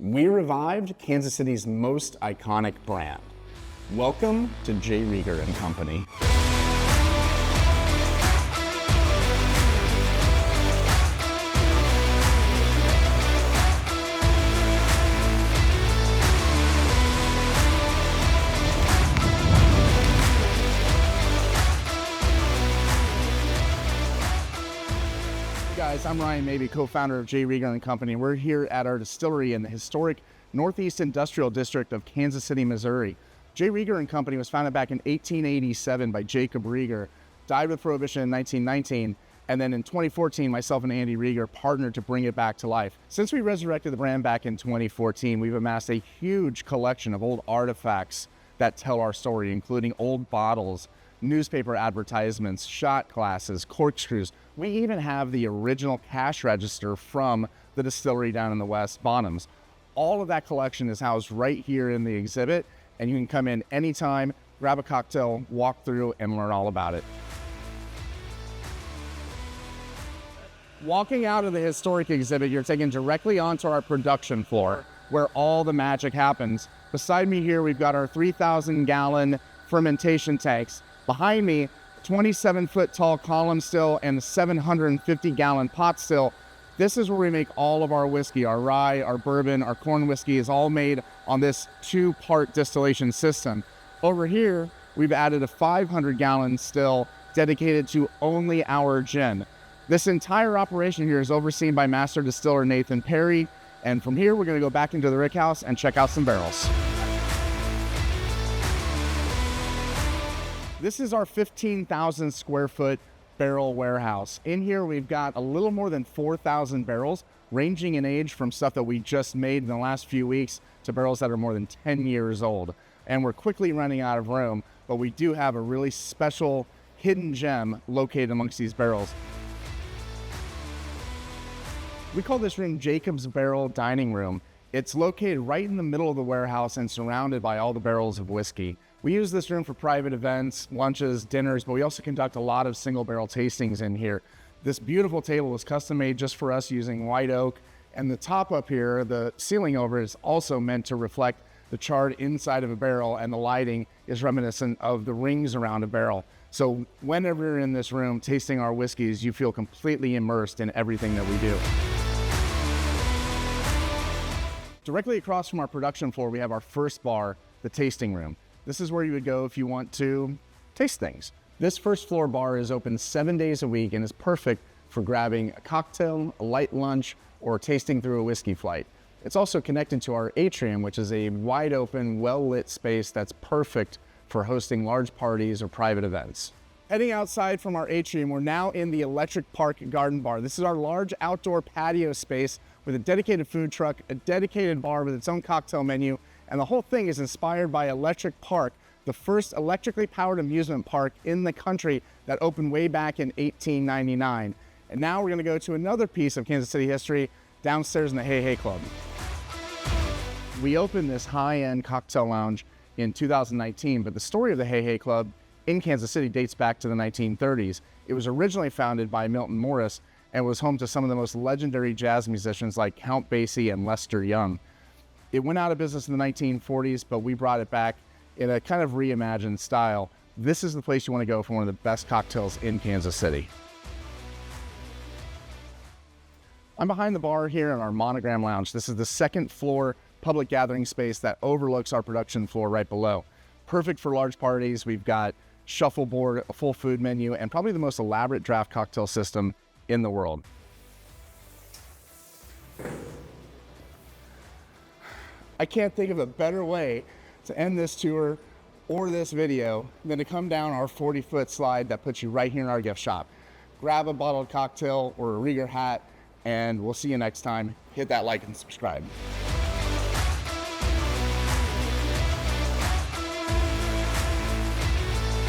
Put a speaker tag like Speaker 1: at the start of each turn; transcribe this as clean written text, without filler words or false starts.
Speaker 1: We revived Kansas City's most iconic brand. Welcome to Rieger Company. Guys, I'm Ryan Maybee, co-founder of Rieger Company. We're here at our distillery in the historic Northeast Industrial District of Kansas City, Missouri. Rieger Company was founded back in 1887 by Jacob Rieger, died with Prohibition in 1919, and then in 2014, myself and Andy Rieger partnered to bring it back to life. Since we resurrected the brand back in 2014, we've amassed a huge collection of old artifacts that tell our story, including old bottles, newspaper advertisements, shot glasses, corkscrews. We even have the original cash register from the distillery down in the West, Bonhams. All of that collection is housed right here in the exhibit, and you can come in anytime, grab a cocktail, walk through, and learn all about it. Walking out of the historic exhibit, you're taken directly onto our production floor, where all the magic happens. Beside me here, we've got our 3,000-gallon fermentation tanks. Behind me, 27-foot tall column still and 750-gallon pot still. This is where we make all of our whiskey. Our rye, our bourbon, our corn whiskey is all made on this two-part distillation system. Over here, we've added a 500-gallon still dedicated to only our gin. This entire operation here is overseen by Master Distiller Nathan Perry. And from here, we're going to go back into the rickhouse and check out some barrels. This is our 15,000 square foot barrel warehouse. In here, we've got a little more than 4,000 barrels, ranging in age from stuff that we just made in the last few weeks to barrels that are more than 10 years old. And we're quickly running out of room, but we do have a really special hidden gem located amongst these barrels. We call this room Jacob's Barrel Dining Room. It's located right in the middle of the warehouse and surrounded by all the barrels of whiskey. We use this room for private events, lunches, dinners, but we also conduct a lot of single barrel tastings in here. This beautiful table was custom made just for us using white oak, and the top up here, the ceiling over, is also meant to reflect the charred inside of a barrel, and the lighting is reminiscent of the rings around a barrel. So whenever you're in this room tasting our whiskeys, you feel completely immersed in everything that we do. Directly across from our production floor, we have our first bar, the tasting room. This is where you would go if you want to taste things. This first floor bar is open 7 days a week and is perfect for grabbing a cocktail, a light lunch, or tasting through a whiskey flight. It's also connected to our atrium, which is a wide open, well-lit space that's perfect for hosting large parties or private events. Heading outside from our atrium, we're now in the Electric Park Garden Bar. This is our large outdoor patio space with a dedicated food truck, a dedicated bar with its own cocktail menu, and the whole thing is inspired by Electric Park, the first electrically powered amusement park in the country that opened way back in 1899. And now we're gonna go to another piece of Kansas City history downstairs in the Hey Hey Club. We opened this high-end cocktail lounge in 2019, but the story of the Hey Hey Club in Kansas City dates back to the 1930s. It was originally founded by Milton Morris and was home to some of the most legendary jazz musicians like Count Basie and Lester Young. It went out of business in the 1940s, but we brought it back in a kind of reimagined style. This is the place you want to go for one of the best cocktails in Kansas City. I'm behind the bar here in our Monogram Lounge. This is the second floor public gathering space that overlooks our production floor right below. Perfect for large parties. We've got shuffleboard, a full food menu, and probably the most elaborate draft cocktail system in the world. I can't think of a better way to end this tour or this video than to come down our 40-foot slide that puts you right here in our gift shop. Grab a bottled cocktail or a Rieger hat, and we'll see you next time. Hit that like and subscribe.